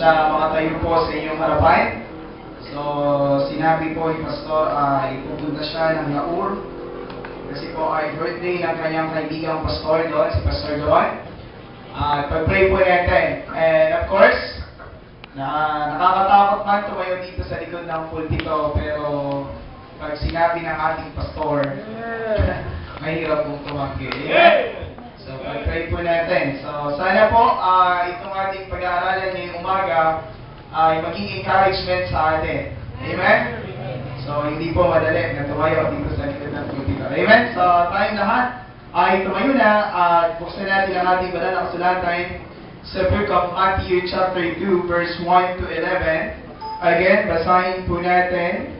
siya makatayo po sa inyong harapan. So, sinabi po ni Pastor, ipupunta siya ng Naur. Kasi po ay birthday ng kanyang kaibigang pastor doon, si Pastor Don. Pag-pray po natin. And of course, nakakatakot man tumayo dito sa likod ng pulpito, pero pag sinabi ng ating pastor, mahirap pong tumanggi. So, pag-pray po natin. So, sana po, itong ating pag-aaralan ngayong umaga ay maging encouragement sa atin. Amen? So, hindi po madali na tumayo dito sa likod ng pulpito. Amen? So, tayong lahat ay tumayo na at buksan natin ang ating banal na kasulatan sa book of Matthew chapter 2 verse 1 to 11. Again, basahin po natin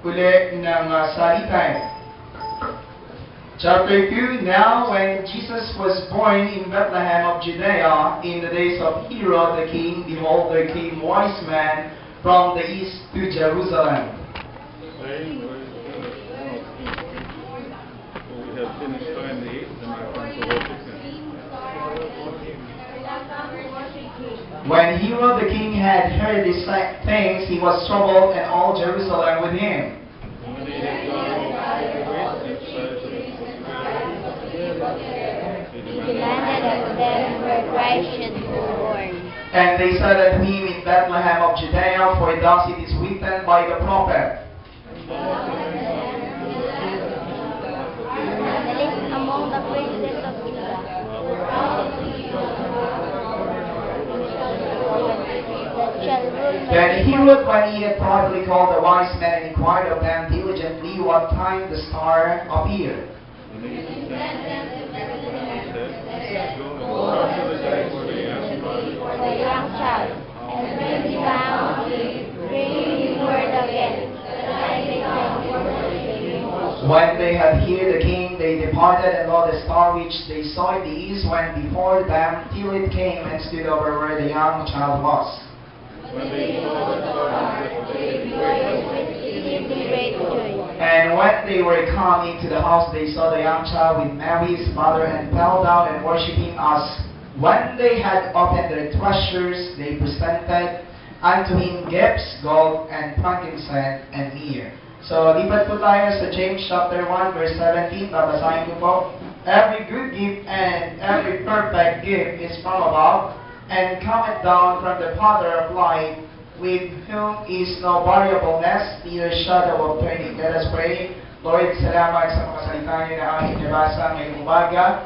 ulit ng salita. Chapter 2, Now when Jesus was born in Bethlehem of Judea, in the days of Herod the king, behold, there came wise men from the east to Jerusalem. We have finished time the 8th, and I come to worship Him. When Herod the king had heard these things, he was troubled, and all Jerusalem with him. And when he had gone over the great size of He demanded of them where Christ should be born. And they said unto him, in Bethlehem of Judea, for thus it is written by the prophet. Among the princes of Judah. Then Herod, when he had privately called the wise men and inquired of them diligently what time the star appeared. And he sent them to Go and search for the young child. And when he found him, bring him word again, that I may come worship him. When they had heard the king, they departed, and lo, the star which they saw in the east went before them, till it came and stood over where the young child was. When they saw the star, they rejoiced with Great joy. And when they were come into the house, they saw the young child with Mary his mother, and fell down and worshipped him. As when they had opened their treasures, they presented unto him gifts, gold, and frankincense, and myrrh. So, lipat po tayo sa James chapter 1, verse 17. Babasahin ko po. Every good gift and every perfect gift is from above, and cometh down from the Father of light, with whom is no variableness, neither shadow of turning. Let us pray. Lord, salamat sa mga salita niyo na aming nabasa ngayong umaga.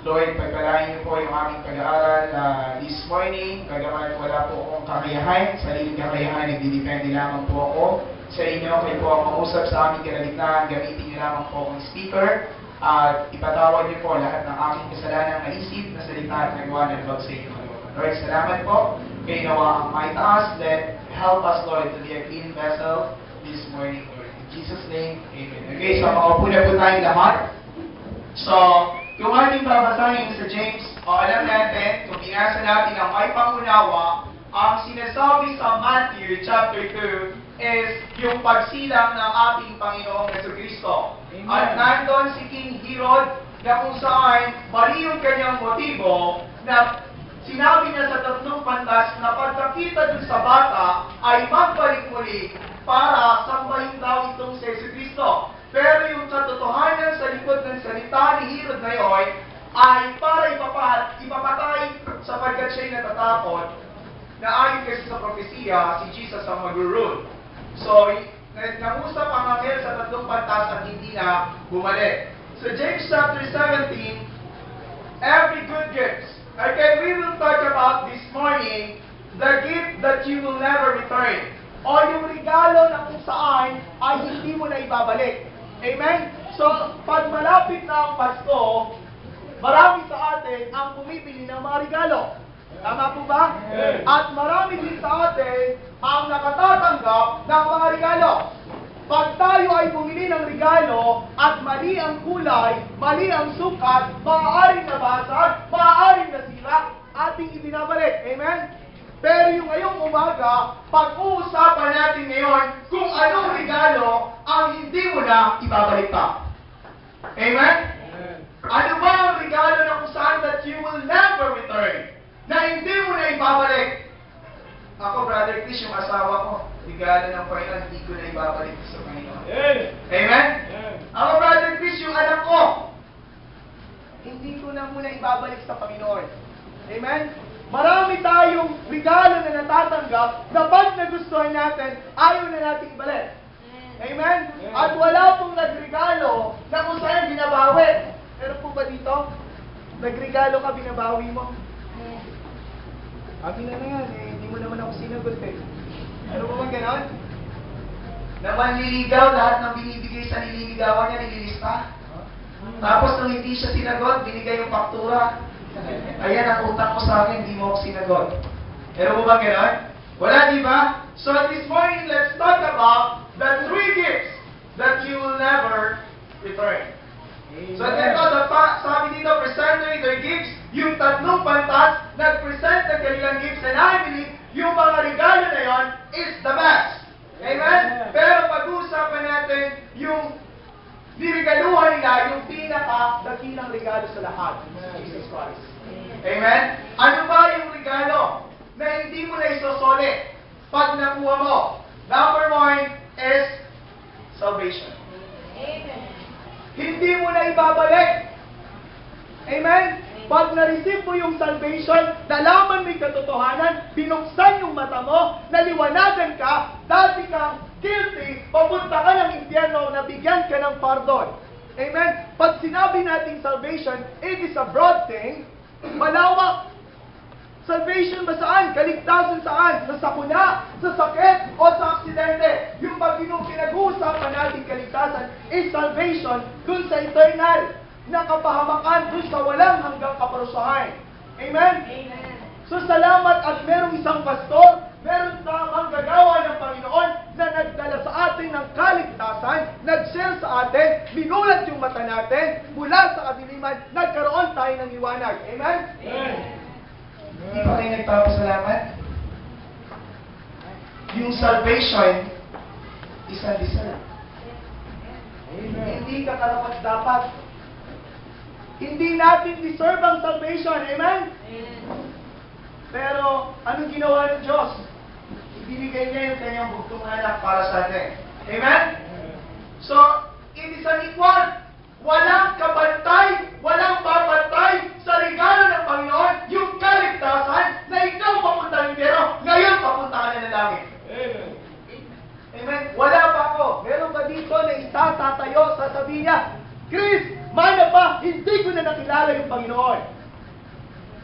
Lord, pagpalain niyo po yung aming pag-aaral this morning. Kagaman wala po akong kakayahan, sariling kakayahan, nagdidepende lamang po ako sa inyo. Kayo po ang mausap sa aming kalagitnaan. Gamitin niyo lamang po akong speaker. At ipatawad niyo po lahat ng aming kasalanan na isip, na salita at nagawa na nabag sa inyo. Lord, salamat po. Kayo nawa ang may taas. Help us, Lord, to be a clean vessel this morning, Lord. In Jesus' name, amen. Okay, so makaupo na po tayong lahat. So, kung ating babasahin sa James, alam natin, kung binasa natin ang may pangunawa, ang sinasabi sa Matthew chapter 2 is yung pagsilang ng ating Panginoong Jesucristo. At nandun si King Herod na kung saan mali yung kanyang motibo na sinabi niya sa tatlong pantas na pagkakita dun sa bata ay magbalik muli para sambahin daw itong si Jesucristo. Pero yung katotohanan sa likod ng salita ni Herod ngayon ay para ipapatay sapagkat siya'y natatakot na ayon kasi sa propesiya, si Jesus ang mag-rule. So, nangusap ang anghel sa tatlong pantas at hindi na bumalik. So, James chapter 17, every good gift. Okay, we will talk about this morning the gift that you will never return. O yung regalo na kung saan ay hindi mo na ibabalik. Amen? So, pag malapit na ang Pasko, marami sa atin ang pumipili ng mga regalo. Tama po ba? At marami din sa atin ang nakatatanggap ng mga regalo. Pag tayo ay bumili ng regalo at mali ang kulay, mali ang sukat, maaaring nabasag, maaaring nasira, ating ibinabalik. Amen? Pero yung ngayong umaga, pag-uusapan natin ngayon kung anong regalo ang hindi mo na ibabalik pa. Amen? Ano ba ang regalo na kung saan that you will never return? Na hindi mo na ibabalik? Chris, yung asawa ko, regalo ng Panginoon, hindi ko na ibabalik sa Panginoon. Amen? Ako, Brother Chris, yung anak ko, hindi ko na muna ibabalik sa Panginoon. Amen? Marami tayong regalo na natatanggap na pag nagustuhan natin, ayaw na natin ibalik. Amen? At wala pong nagregalo na kung saan binabawi. Meron po ba dito? Nagregalo ka, binabawi mo? Amin na yan, hindi mo naman ako sinagot eh. Ano po bang ganon? Na manliligaw, lahat ng binibigay sa nililigawan niya, nililista. Tapos nung hindi siya sinagot, binigay yung faktura. Ayan, ang utang mo sa akin, hindi mo ako sinagot. Pero mo ba gano'n? Wala, di ba? So this morning, let's talk about the 3 gifts that you will never return. So ito, sabi dito, presenting their gifts, yung 3 pantas, nag-present ng kanilang gifts, and I believe, yung mga regalo na yon is the best. Amen? Pero pag-uusapan natin yung niregaluhan nila yung pinaka-dakilang regalo sa lahat, Jesus Christ. Amen? Ano ba yung regalo na hindi mo na isosole pag nakuha mo? Number 1 is salvation. Amen. Hindi mo na ibabalik. Amen? Pag na-receive mo yung salvation, nalaman mo yung katotohanan, binuksan yung mata mo, naliwanagan ka, dati kang guilty, papunta ka ng impyerno, nabigyan ka ng pardon. Amen? Pag sinabi nating salvation, it is a broad thing, malawak. Salvation ba saan? Kaligtasan saan? Sa sakuna, sa sakit, o sa aksidente? Yung pag pinag-uusapan natin kaligtasan is salvation dun sa eternal na kapahamakan dun sa walang hanggang kaparusahan. Amen? Amen. So salamat at merong isang pastor, meron tamang gagawa ng Panginoon na nagdala sa atin ng kaligtasan, nag-share sa atin, minulat yung mata natin, mula sa kadiliman, nagkaroon tayo ng liwanag. Amen? Amen. Hindi pa kayo nagpapasalamat? Yung salvation is undeserved. Hindi ka karapat-dapat. Hindi natin deserve ang salvation. Amen? Pero, anong ginawa ng Diyos? Ibinigay niya yung kanyang bugtong anak para sa atin. Amen? So, it is an equal. Walang kabantay, walang babantay sa regalo ng Panginoon, yung kaligtasan na ikaw papunta ng impyerno, ngayon papunta ka na ng langit. Amen? Wala pa ako. Meron ba dito na isa tatayo, sasabihin niya, Chris, mana pa, hindi ko na nakilala yung Panginoon.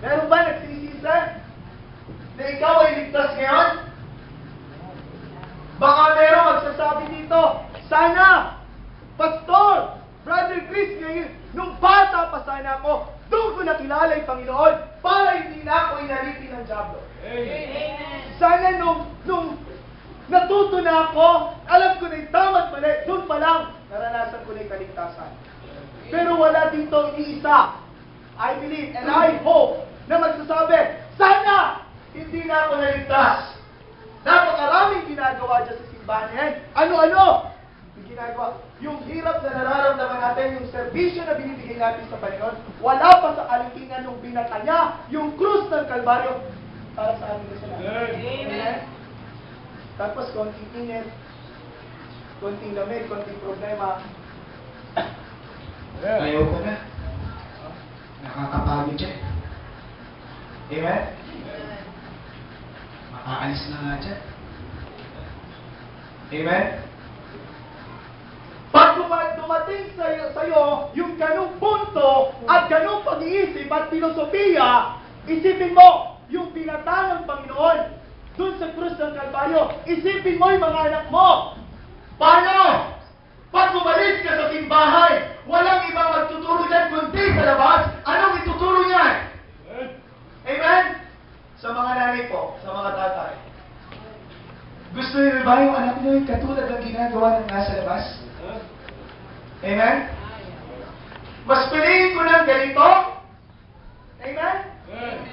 Meron ba nagsisisi na ikaw ay ligtas ngayon? Baka meron magsasabi dito, sana, Pastor, Brother Chris, ngayon, nung bata pa sana ako, doon ko nakilala yung Panginoon para hindi na ako inalipin ng diablo. Amen. Sana nung natuto na ako, alam ko na yung tama't mali, doon pa lang, naranasan ko na yung kaligtasan. Pero wala dito iisa. I believe and I hope na magsasabi, sana hindi na ako naligtas. Napakaraming ginagawa dyan sa simbahan yan. Ano-ano? Yung ginagawa. Yung hirap na nararamdaman natin, yung serbisyo na binibigay natin sa Panginoon, wala pa sa kalintingan nung binata niya, yung krus ng Kalbaryo, para sa amin na sila. Amen. Tapos konting init, konting lamig, konting problema. Ayaw ko na. Nakakapagod siya. Amen? Makaalis na nga dyan. Amen? Pag dumating sa'yo yung ganung punto at ganung pag-iisip at filosofiya, isipin mo yung pinata ng Panginoon dun sa krus ng Kalbaryo. Isipin mo yung mga anak mo. Paano? Pag umalis ka sa simbahan, walang ibang magtuturo dyan kundi sa labas. Anong ituturo niyan? Amen? Sa mga nanay po, sa mga tatay. Gusto niyo ba yung anak niyo yung katulad ng ginagawa ng nasa labas? Amen? Mas piliin ko ng ganito? Amen?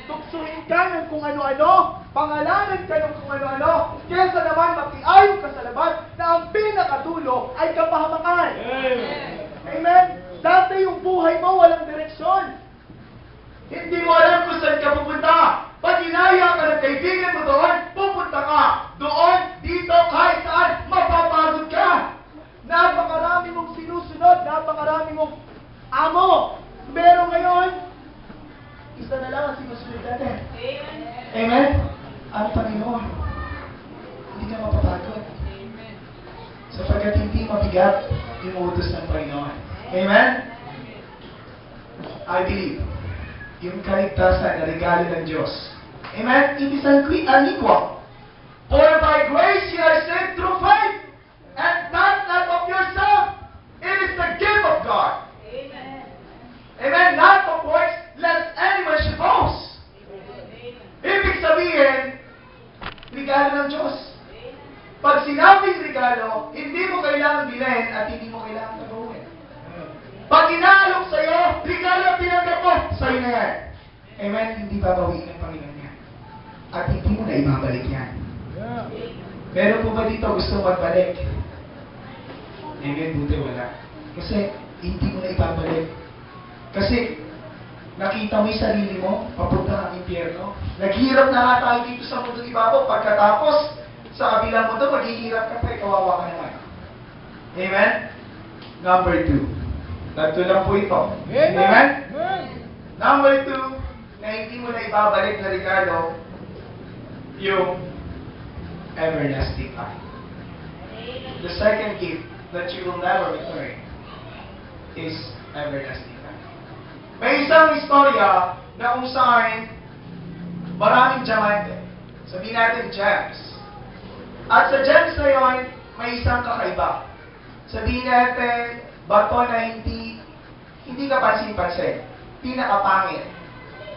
Tuksuhin ka ng kung ano-ano, pangalanan ka ng kung ano-ano, kesa naman makiayon ka sa labas na ang pinakatulo ay kapahamakan. Amen? Dati yung buhay mo walang direksyon. Hindi mo alam kung saan ka pupunta. Pag inaya ka ng kaibigan mo doon, pupunta pupunta ka. Doon, dito, kahit saan, mapapagod ka. Napakarami mong sinusunod, napakarami mong amo. Pero ngayon, isa na lang ang sinusunod natin. Amen? Ang Panginoon. Hindi ka mapapagod. Sapagkat hindi mabigat yung utos ng Panginoon. Amen? I believe, yung kaligtasan na regalo ng Diyos. Amen? It is unequal. For by grace you are saved through faith, and that not of yourself. It is the gift of God. Amen. Amen? Not of works, lest anyone should boast. Ibig sabihin, regalo ng Diyos. Pag sinabing regalo, hindi mo kailangan bilhin at hindi mo kailangan gawin. Pag inaalok sa'yo, regalo tinanggap mo, sa'yo na yan. Amen? Hindi babawiin ng Panginoon yan. At hindi mo na ibabalik yan. Meron po ba dito gusto magbalik? Amen? Buti wala. Kasi hindi mo na ibabalik. Kasi nakita mo yung sarili mo, papunta ng impyerno. Naghirap na nga tayo dito sa mundo ibabaw. Pagkatapos, sa kabilang mundo, maghihirap ka pa, kawawa ka naman. Amen? Number 2. Tatlo lang po ito. Amen? Number 2, na hindi mo na ibabalik na regalo, yung everlasting life. The second gift that you will never return is everlasting life. May isang istorya na kung saan maraming diamante. Sabihin natin gems. At sa gems na yun, may isang kakaiba. Sabihin natin, bato na hindi ka pansin-pansin. Pinakapangit.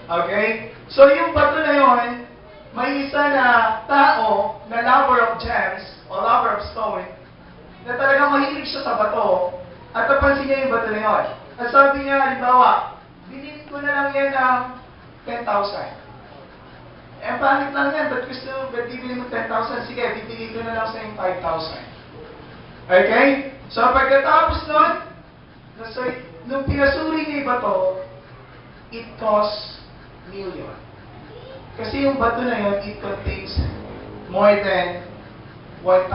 Okay? So yung bato na yun, may isa na tao na lover of gems o lover of stone na talagang mahilig siya sa bato at napansin niya yung bato na yun. At sabi niya, halimbawa, binili ko na lang yan ng 10,000. Eh, pangit lang yan. Ba't bibili mo 10,000? Sige, bibili ko na lang sa yung 5,000. Okay? So, pagkatapos nun, nung pinasuri niya yung bato, it costs million. Kasi yung bato na yun, it contains more than 1,805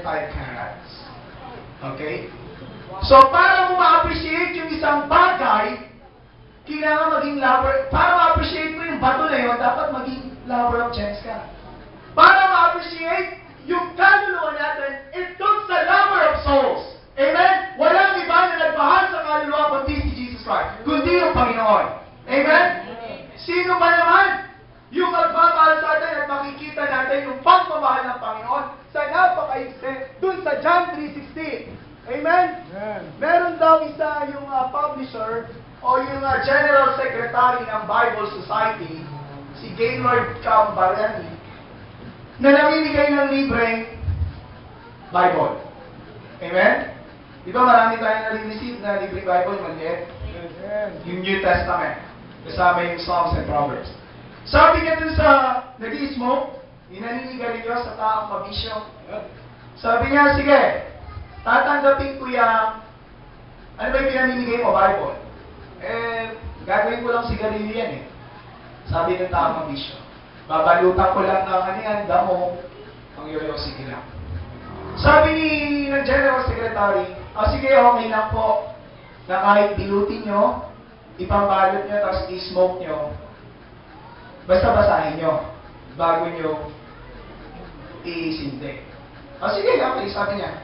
carats. Okay? So, para mo ma-appreciate yung isang bagay, kailangan maging lover. Para ma-appreciate mo yung bato na yun, dapat maging lover of gems ka. Para ma-appreciate yung kaluluwa natin, it took sa lover of souls. Amen? Walang iba na nagmahal sa kaluluwa kundi si Jesus Christ, kundi yung Panginoon. Amen? Sino ba naman yung magmamahal sa atin at makikita natin yung pagmamahal ng Panginoon sa napakaigsi dun sa John 3:16. Amen? Meron daw isa yung publisher o yung General Secretary ng Bible Society, si Gaylord Cambarani, na namimigay ng libreng Bible. Amen? Di ba marami tayong nare-receive na libreng Bible, maliit? Yung New Testament. Kasama yung Psalms and Proverbs. Sabi niya dun sa nag-i-smoke, inaninigarilyo sa taong pabisyo. Sabi niya, sige, tatanggapin ko yung, ano ba yung pinamimigay mo, Bible? Eh, gagawin ko lang sigarilyo yan eh. Sabi ng taong pabisyo. Babalutan ko lang ng ano yan, damo, ang yoyo, sige lang. Sabi ng General Secretary, sige, okay lang po, na kahit dilutin nyo, ipambalot nyo, tapos i-smoke nyo, basta basahin nyo, bago nyo i-sinte. Sige, okay, sabi niya.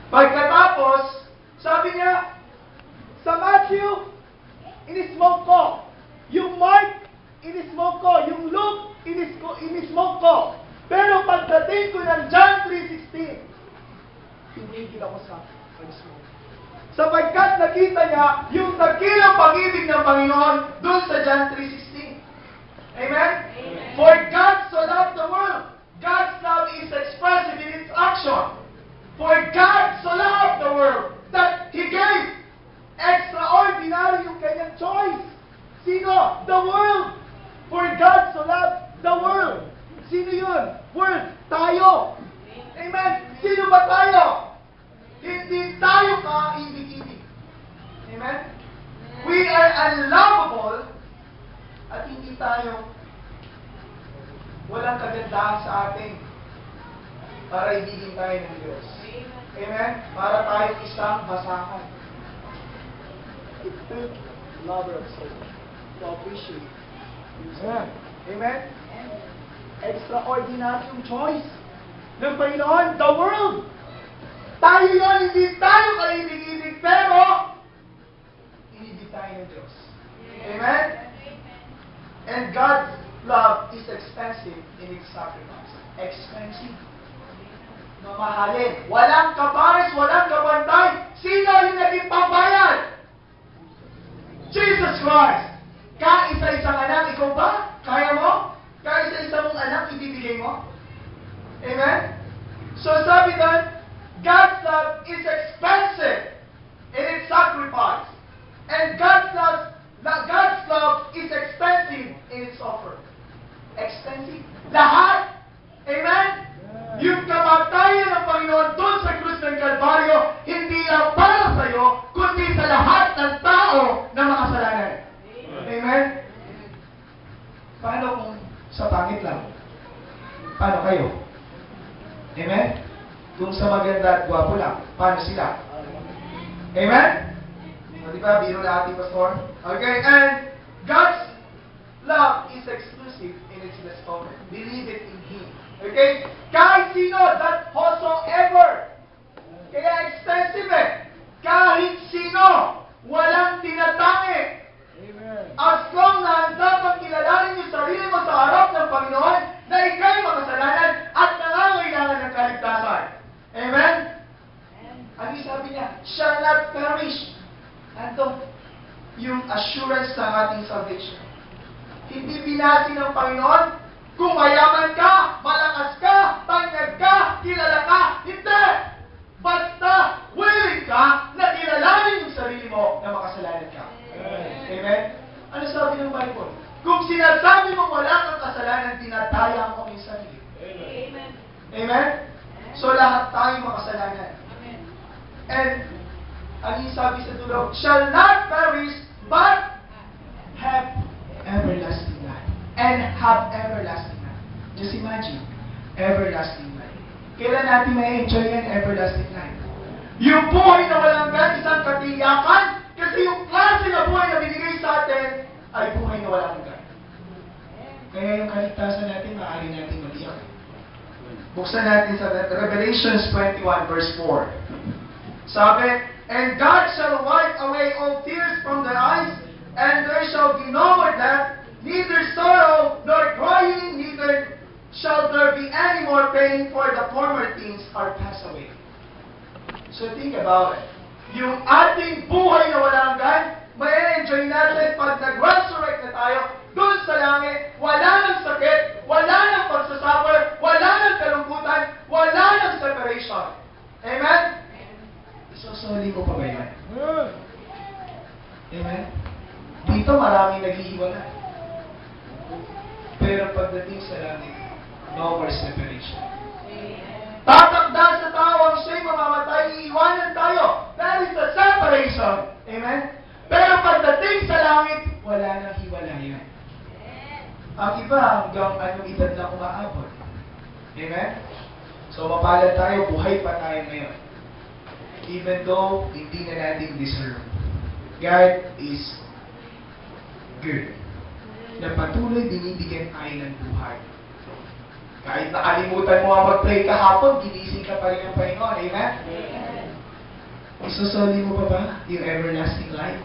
Pagkatapos, sabi niya, sa Matthew, in-smoke ko. Yung Mark, in-smoke ko. Yung Luke, in-smoke ko. Pero pagdating ko ng John 3:16, tumigil ako sa pag-smoke. Sapagkat nakita niya yung dakilang pag-ibig ng Panginoon doon sa John 3:16. Amen? Amen? For God so loved the world. God's love is expressive in its action. For God so loved the world that He gave extraordinary yung kanyang choice. Sino? The world. For God so loved the world. Sino yun? World. Tayo. Amen? Sino ba tayo? Hindi tayo kaibig-ibig. Amen? We are unlovable at hindi tayo walang kagandahan sa atin para ibigin tayo ng Diyos. Amen? Para tayo isang basahan. It took lover of soul to appreciate. Amen? Extraordinary yung choice ng Panginoon, the world. Tayo yun, hindi tayo kaibig-ibig, pero inibig tayo ng Diyos. Amen? And God's love is expensive in its sacrifice. Expensive. Mamahalin. Walang kapares, walang kabantay. Sino yung naging pambayad? Jesus Christ. Kaisa-isang anak, ikaw ba? Kaya mo? Kaisa-isa mong anak, ibibigay mo? Amen? So sabi doon, God's love is expensive in its sacrifice. And God's love is expensive in its offer. Expensive. Lahat. Amen? Yung kamatayan ng Panginoon doon sa krus ng Kalbaryo, hindi lang para sa iyo, kundi sa lahat ng tao na makasalanan. Amen? Paano kung sa pangit lang? Paano kayo? Amen? Kung sa maganda at gwapo lang, paano sila? Amen? O diba, biro na ating pastor? Okay, and God's love is exclusive in its bestowment. Believe it in Him. Okay? Kahit sino, that whosoever. Kaya expensive eh. Kahit sino, walang tinatangi. As long na handa pang kilalanin yung sarili mo sa harap ng Panginoon na ikaw'y makasalanan at nangangailangan ng kaligtasan. Amen? Ano yung sabi niya? Shall not perish. Ano? Yung assurance ng ating salvation. Hindi binasi ng Panginoon kung mayaman ka, malakas ka, tanyag ka, kilala ka. Hindi! Basta willing ka na kilalanin yung sarili mo na makasalanan ka. Amen? Ano sabi ng Bible? Kung sinasabi mo wala kang kasalanan, tinataya mo ang iyong sarili. Amen. Amen? So lahat tayo makasalanan. Amen. And, ano yung sabi sa dulo? Shall not perish, but have everlasting life. And have everlasting life. Just imagine, everlasting life. Kailan natin may enjoy yan, everlasting life? Yung buhay na walang gan, isang katiyakan, kasi yung klase na buhay na binigay sa atin, ay buhay na walang gan. Kaya yung kaligtasan natin, maaari natin maliyak. Buksan natin sa Revelations 21 verse 4. Sabi, and God shall wipe away all tears from their eyes, and there shall be no more death, neither sorrow, nor crying, neither shall there be any more pain, for the former things are passed away. So think about it. Yung ating buhay na walang hanggan, may enjoy natin pag nag-resurrect na tayo, doon sa langit, wala ng sakit, wala ng pagsasuffer, wala ng kalungkutan, wala ng separation. Amen? Isusuli ko pa ba yan? Amen? Dito maraming naghihiwalay. Pero pagdating sa langit, no more separation. Tatakda sa tao ang siya'y mamamatay, iiwanan tayo. That is the separation. Amen? Pero pagdating sa langit, wala nang hiwalayan. Ang iba hanggang anong edad na umaabot. Amen? So mapalad tayo, buhay pa tayo ngayon. Even though hindi na natin deserve. God is good. Na patuloy binibigyan tayo ng buhay. Kahit nakalimutan mo ang mag-pray kahapon, ginising ka pa rin ng Panginoon. Amen? Isusuli mo pa ba yung everlasting life?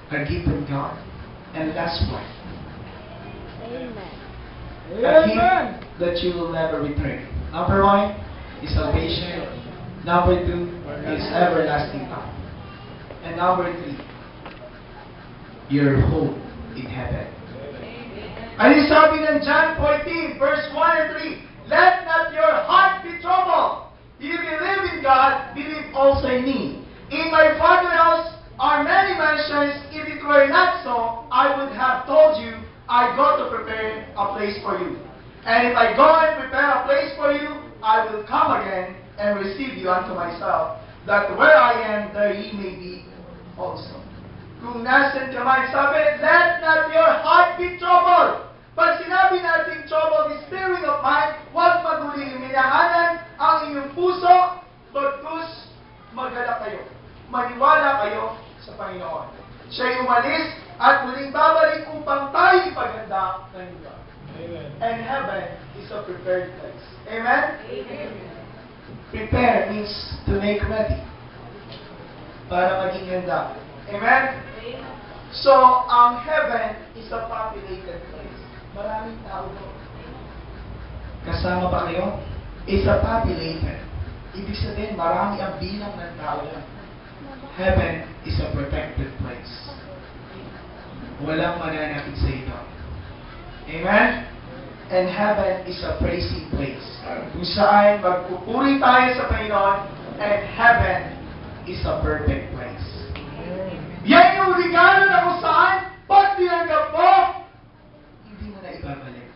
A gift from God. And last one. Amen. A gift that you will never return. Number 1 is salvation. Number 2 is everlasting life. And number 3, your hope in heaven. Ano yung sabi ng John 14, verse 1 and 3? Let not your heart be troubled. You believe in God, believe also in me. In my Father's house are many mansions. If it were not so, I would have told you, I go to prepare a place for you. And if I go and prepare a place for you, I will come again and receive you unto myself, that where I am, there ye may be also. Kung nasan ka man, sabi, let not your heart be troubled. Pag sinabi natin umalis at muling babalik upang tayo ipaganda ng lugar. Amen. And heaven is a prepared place. Amen? Amen. Prepare means to make ready. Para maging handa. Amen? So, ang heaven is a populated place. Maraming tao doon. Kasama ba kayo? Is a populated. Ibig sabihin, marami ang bilang ng tao yan. Heaven is a protected place. Walang mananakit sa ito. Amen? And heaven is a praising place. Kung saan magpupuri tayo sa Panginoon, and heaven is a perfect place. Yan yung regalo na kung saan, pag tinanggap mo, hindi mo na ibabalik.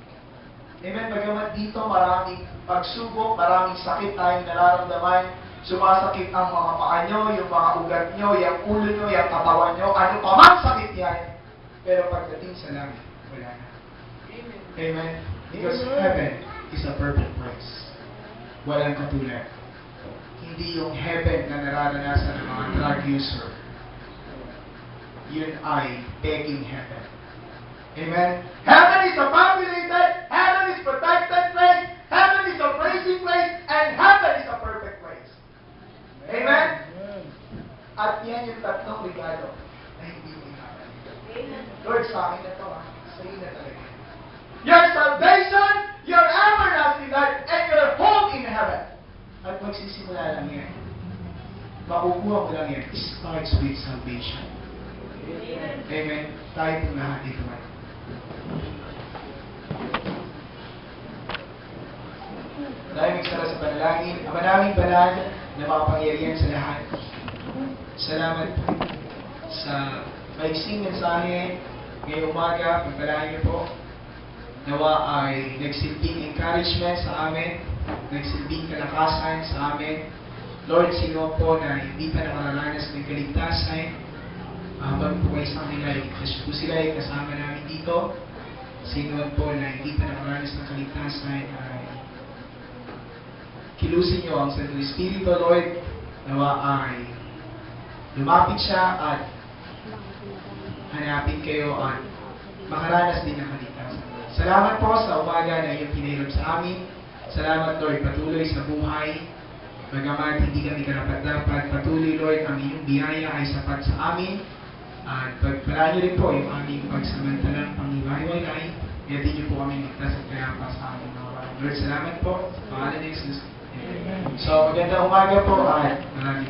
Amen? Bagamat dito maraming pagsubok, maraming sakit tayong nararamdaman, sumasakit ang mga paa nyo, yung mga ugat nyo, yung ulo nyo, yung katawan nyo, ano pa man sakit yan. Pero pagdating sa langit, wala na. Amen? Because heaven is a perfect place. Walang katulad. Hindi yung heaven na nararanasan ng mga drug user. Yun ay begging heaven. Amen? Heaven is a populated, heaven is protected place, heaven is a praising place, and heaven is a perfect place. Amen? At yan yung tatlong regalo na hindi mo inabalik. Lord, sa akin na ito, sa iyo na talaga. Your salvation, your everlasting life, and your home in heaven. At magsisimula lang yan. Makukuha mo lang yan. It starts with salvation. Amen. Tayo po lahat dito. Tayo magsara sa panalangin. Ang maraming banal na makapangyarihan sa lahat. Salamat po sa maiksing mensahe ngayong umaga. Pagpalain niyo po. Nawa ay nagsilbing encouragement sa amin, nagsilbing kalakasan sa amin. Lord, sino po na hindi pa nakararanas ng kaligtasan, bago po kayo sa kanila, kung sila ay kasama namin dito, sino po na hindi pa nakaranas ng kaligtasan, ay kilusin niyo ang Santo Espiritu, Lord, nawa ay lumapit siya at hanapin kayo at makaranas din ng kaligtasan. Salamat po sa umaga na iyong pinahirap sa amin. Salamat, Lord, patuloy sa buhay. Bagamat hindi kami karapat-dapat, patuloy, Lord, ang iyong biyaya ay sapat sa amin. At pagpala niyo rin po yung aming pagsamantalang pangiwaywalay. Iyatin niyo po kami ligtas at kayapa sa aming mga Lord, salamat po. Pangalan ni Jesus. Amen. So, magandang umaga po at maraming